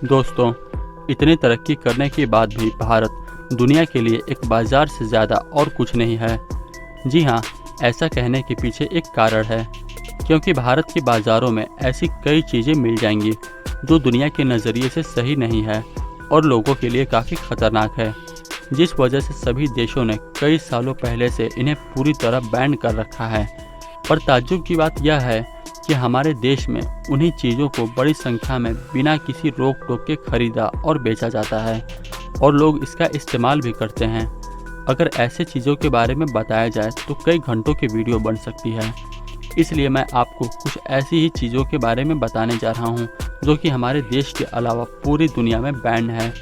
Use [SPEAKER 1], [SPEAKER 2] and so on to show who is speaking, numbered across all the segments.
[SPEAKER 1] दोस्तों, इतनी तरक्की करने के बाद भी भारत दुनिया के लिए एक बाज़ार से ज़्यादा और कुछ नहीं है। जी हाँ, ऐसा कहने के पीछे एक कारण है, क्योंकि भारत के बाज़ारों में ऐसी कई चीज़ें मिल जाएंगी जो दुनिया के नज़रिए से सही नहीं है और लोगों के लिए काफ़ी खतरनाक है, जिस वजह से सभी देशों ने कई सालों पहले से इन्हें पूरी तरह बैन कर रखा है। पर ताज्जुब की बात यह है कि हमारे देश में उन्हीं चीज़ों को बड़ी संख्या में बिना किसी रोक टोक के खरीदा और बेचा जाता है और लोग इसका इस्तेमाल भी करते हैं। अगर ऐसे चीज़ों के बारे में बताया जाए तो कई घंटों की वीडियो बन सकती है, इसलिए मैं आपको कुछ ऐसी ही चीज़ों के बारे में बताने जा रहा हूँ जो कि हमारे देश के अलावा पूरी दुनिया में बैन है,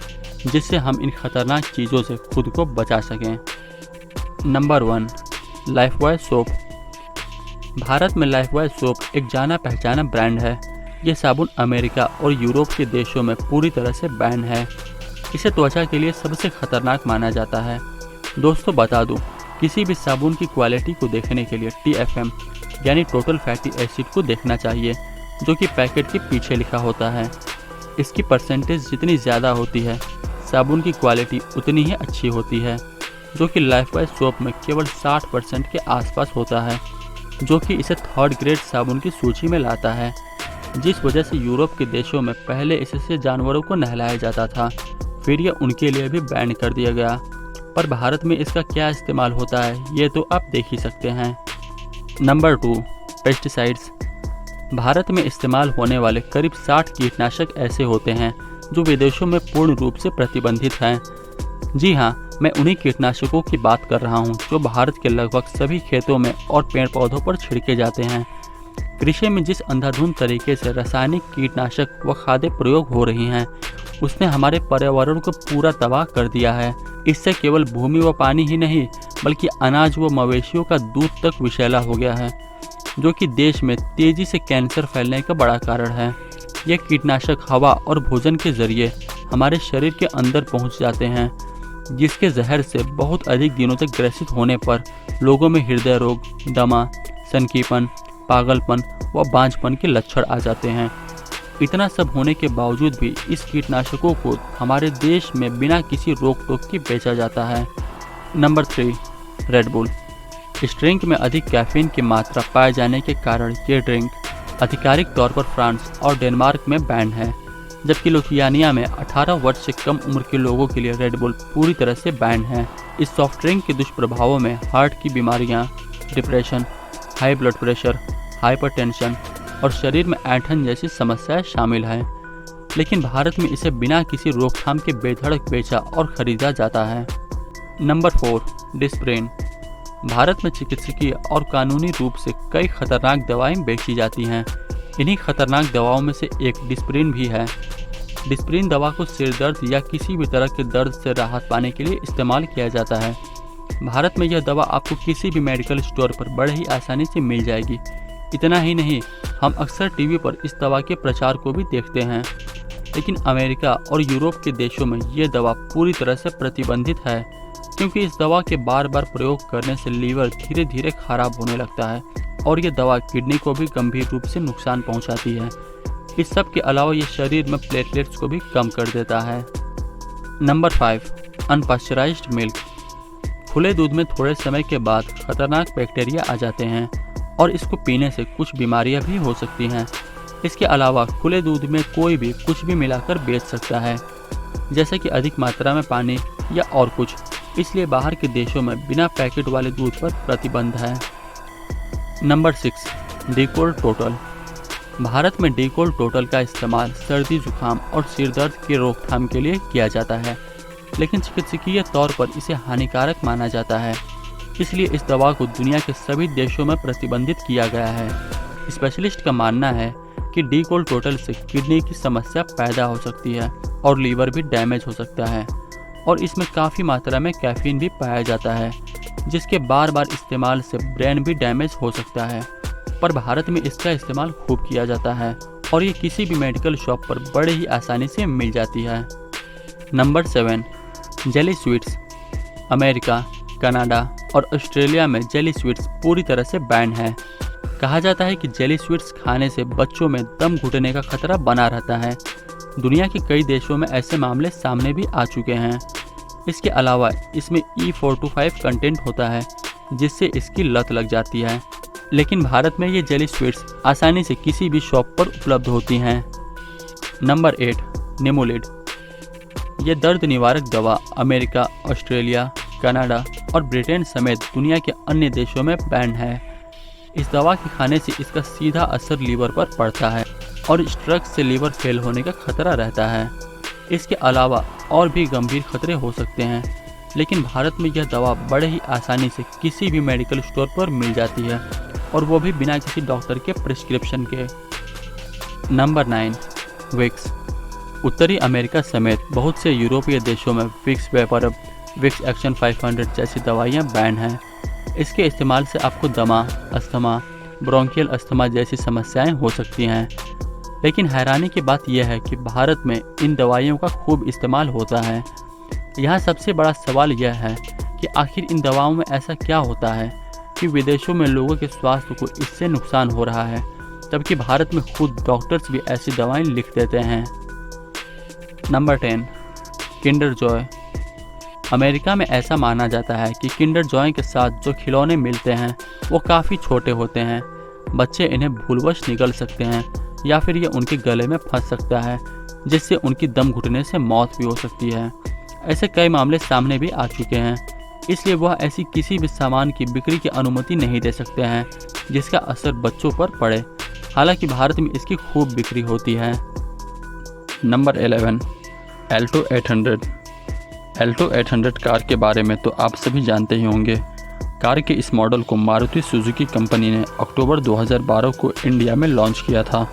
[SPEAKER 1] जिससे हम इन खतरनाक चीज़ों से खुद को बचा सकें। Number 1, Lifebuoy soap. भारत में लाइफबॉय सोप एक जाना पहचाना ब्रांड है। ये साबुन अमेरिका और यूरोप के देशों में पूरी तरह से बैन है। इसे त्वचा के लिए सबसे खतरनाक माना जाता है। दोस्तों, बता दूं, किसी भी साबुन की क्वालिटी को देखने के लिए TFM यानी टोटल फैटी एसिड को देखना चाहिए, जो कि पैकेट के पीछे लिखा होता है। इसकी परसेंटेज जितनी ज़्यादा होती है, साबुन की क्वालिटी उतनी ही अच्छी होती है, जो कि लाइफबॉय सोप में केवल 60% के आसपास होता है, जो कि इसे थर्ड ग्रेड साबुन की सूची में लाता है, जिस वजह से यूरोप के देशों में पहले इससे जानवरों को नहलाया जाता था, फिर यह उनके लिए भी बैन कर दिया गया। पर भारत में इसका क्या इस्तेमाल होता है ये तो आप देख ही सकते हैं। Number 2, pesticides. भारत में इस्तेमाल होने वाले करीब 60 कीटनाशक ऐसे होते हैं जो विदेशों में पूर्ण रूप से प्रतिबंधित हैं। जी हाँ, मैं उन्हीं कीटनाशकों की बात कर रहा हूँ जो भारत के लगभग सभी खेतों में और पेड़ पौधों पर छिड़के जाते हैं। कृषि में जिस अंधाधुंध तरीके से रासायनिक कीटनाशक व खादें प्रयोग हो रही हैं, उसने हमारे पर्यावरण को पूरा तबाह कर दिया है। इससे केवल भूमि व पानी ही नहीं, बल्कि अनाज व मवेशियों का दूध तक विषैला हो गया है, जो कि देश में तेजी से कैंसर फैलने का बड़ा कारण है। ये कीटनाशक हवा और भोजन के जरिए हमारे शरीर के अंदर पहुँच जाते हैं, जिसके जहर से बहुत अधिक दिनों तक ग्रसित होने पर लोगों में हृदय रोग, दमा, सनकीपन, पागलपन व बांझपन के लक्षण आ जाते हैं। इतना सब होने के बावजूद भी इस कीटनाशकों को हमारे देश में बिना किसी रोक टोक के बेचा जाता है। Number 3, red bull. इस ड्रिंक में अधिक कैफीन की मात्रा पाए जाने के कारण ये ड्रिंक आधिकारिक तौर पर फ्रांस और डेनमार्क में बैन है, जबकि लुथियानिया में 18 वर्ष से कम उम्र के लोगों के लिए रेड बुल पूरी तरह से बैन है। इस सॉफ्ट ड्रिंक के दुष्प्रभावों में हार्ट की बीमारियां, depression, high blood pressure, hypertension और शरीर में ऐंठन जैसी समस्याएं शामिल हैं। लेकिन भारत में इसे बिना किसी रोकथाम के बेधड़क बेचा और खरीदा जाता है। Number 4, Disprin. भारत में चिकित्सकीय और कानूनी रूप से कई खतरनाक दवाएं बेची जाती हैं। इन्हीं खतरनाक दवाओं में से एक डिस्प्रिन भी है। डिस्प्रिन दवा को सिर दर्द या किसी भी तरह के दर्द से राहत पाने के लिए इस्तेमाल किया जाता है। भारत में यह दवा आपको किसी भी मेडिकल स्टोर पर बड़े ही आसानी से मिल जाएगी। इतना ही नहीं, हम अक्सर टीवी पर इस दवा के प्रचार को भी देखते हैं। लेकिन अमेरिका और यूरोप के देशों में ये दवा पूरी तरह से प्रतिबंधित है, क्योंकि इस दवा के बार बार प्रयोग करने से लीवर धीरे धीरे खराब होने लगता है और ये दवा किडनी को भी गंभीर रूप से नुकसान पहुंचाती है। इस सब के अलावा ये शरीर में प्लेटलेट्स को भी कम कर देता है। Number 5, unpasteurised milk. खुले दूध में थोड़े समय के बाद खतरनाक बैक्टीरिया आ जाते हैं और इसको पीने से कुछ बीमारियां भी हो सकती हैं। इसके अलावा खुले दूध में कोई भी कुछ भी मिलाकर बेच सकता है, जैसे कि अधिक मात्रा में पानी या और कुछ। इसलिए बाहर के देशों में बिना पैकेट वाले दूध पर प्रतिबंध है। Number 6, D'Cold total. भारत में डीकोल टोटल का इस्तेमाल सर्दी, जुकाम और सिर दर्द की रोकथाम के लिए किया जाता है, लेकिन चिकित्सकीय तौर पर इसे हानिकारक माना जाता है। इसलिए इस दवा को दुनिया के सभी देशों में प्रतिबंधित किया गया है। स्पेशलिस्ट का मानना है कि डीकोल टोटल से किडनी की समस्या पैदा हो सकती है और लीवर भी डैमेज हो सकता है, और इसमें काफ़ी मात्रा में कैफीन भी पाया जाता है, जिसके बार बार इस्तेमाल से ब्रेन भी डैमेज हो सकता है। पर भारत में इसका इस्तेमाल खूब किया जाता है और ये किसी भी मेडिकल शॉप पर बड़े ही आसानी से मिल जाती है। Number 7, jelly sweets. America, Canada और ऑस्ट्रेलिया में जेली स्वीट्स पूरी तरह से बैन है। कहा जाता है कि जेली स्वीट्स खाने से बच्चों में दम घुटने का खतरा बना रहता है, दुनिया के कई देशों में ऐसे मामले सामने भी आ चुके हैं। इसके अलावा इसमें E425 कंटेंट होता है जिससे इसकी लत लग जाती है, लेकिन भारत में ये जेली स्वीट्स आसानी से किसी भी शॉप पर उपलब्ध होती हैं। नंबर 8, निमोलिड। ये दर्द निवारक दवा अमेरिका, ऑस्ट्रेलिया, कनाडा और ब्रिटेन समेत दुनिया के अन्य देशों में बैन है। इस दवा के खाने से इसका सीधा असर लीवर पर पड़ता है और इस ड्रग से लीवर फेल होने का खतरा रहता है। इसके अलावा और भी गंभीर खतरे हो सकते हैं, लेकिन भारत में यह दवा बड़े ही आसानी से किसी भी मेडिकल स्टोर पर मिल जाती है और वो भी बिना किसी डॉक्टर के प्रिस्क्रिप्शन के। Number 9, Vicks. उत्तरी अमेरिका समेत बहुत से यूरोपीय देशों में विक्स वेपरब, विक्स एक्शन 500 जैसी दवाइयाँ बैन हैं। इसके इस्तेमाल से आपको दमा, अस्थमा, ब्रोंकियल अस्थमा जैसी समस्याएं हो सकती हैं, लेकिन हैरानी की बात यह है कि भारत में इन दवाइयों का खूब इस्तेमाल होता है। यहाँ सबसे बड़ा सवाल यह है कि आखिर इन दवाओं में ऐसा क्या होता है कि विदेशों में लोगों के स्वास्थ्य को इससे नुकसान हो रहा है, जबकि भारत में खुद डॉक्टर्स भी ऐसी दवाएं लिख देते हैं। Number 10, Kinder Joy. अमेरिका में ऐसा माना जाता है कि किंडर जॉय के साथ जो खिलौने मिलते हैं वो काफ़ी छोटे होते हैं। बच्चे इन्हें भूलवश निगल सकते हैं या फिर ये उनके गले में फंस सकता है, जिससे उनकी दम घुटने से मौत भी हो सकती है। ऐसे कई मामले सामने भी आ चुके हैं, इसलिए वह ऐसी किसी भी सामान की बिक्री की अनुमति नहीं दे सकते हैं जिसका असर बच्चों पर पड़े। हालांकि भारत में इसकी खूब बिक्री होती है। Number 11, Alto 800। एल्टो 800 कार के बारे में तो आप सभी जानते ही होंगे। कार के इस मॉडल को मारुति सुजुकी कंपनी ने अक्टूबर 2012 को इंडिया में लॉन्च किया था।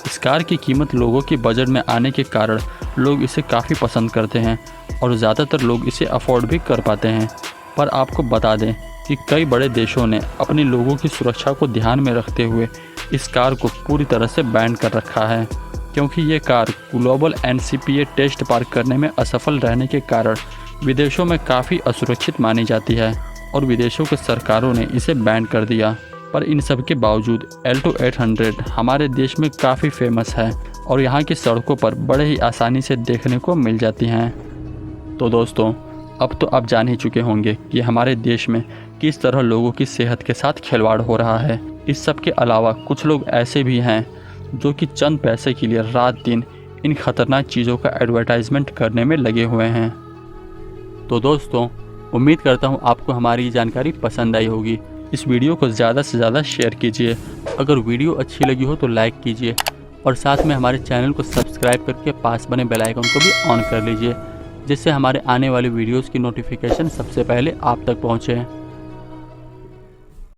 [SPEAKER 1] इस कार की कीमत लोगों के बजट में आने के कारण लोग इसे काफ़ी पसंद करते हैं और ज़्यादातर लोग इसे अफोर्ड भी कर पाते हैं। पर आपको बता दें कि कई बड़े देशों ने अपने लोगों की सुरक्षा को ध्यान में रखते हुए इस कार को पूरी तरह से बैन कर रखा है, क्योंकि ये कार ग्लोबल NCPA टेस्ट पार करने में असफल रहने के कारण विदेशों में काफ़ी असुरक्षित मानी जाती है और विदेशों के सरकारों ने इसे बैन कर दिया। पर इन सब के बावजूद एल्टो 800 हमारे देश में काफ़ी फेमस है और यहाँ की सड़कों पर बड़े ही आसानी से देखने को मिल जाती हैं। तो दोस्तों, अब तो आप जान ही चुके होंगे कि हमारे देश में किस तरह लोगों की सेहत के साथ खिलवाड़ हो रहा है। इस सब के अलावा कुछ लोग ऐसे भी हैं जो कि चंद पैसे के लिए रात दिन इन खतरनाक चीज़ों का एडवर्टाइजमेंट करने में लगे हुए हैं। तो दोस्तों, उम्मीद करता हूँ आपको हमारी ये जानकारी पसंद आई होगी। इस वीडियो को ज़्यादा से ज़्यादा शेयर कीजिए। अगर वीडियो अच्छी लगी हो तो लाइक कीजिए और साथ में हमारे चैनल को सब्सक्राइब करके पास बने बेल आइकन को भी ऑन कर लीजिए, जिससे हमारे आने वाली वीडियोज़ की नोटिफिकेशन सबसे पहले आप तक पहुँचे।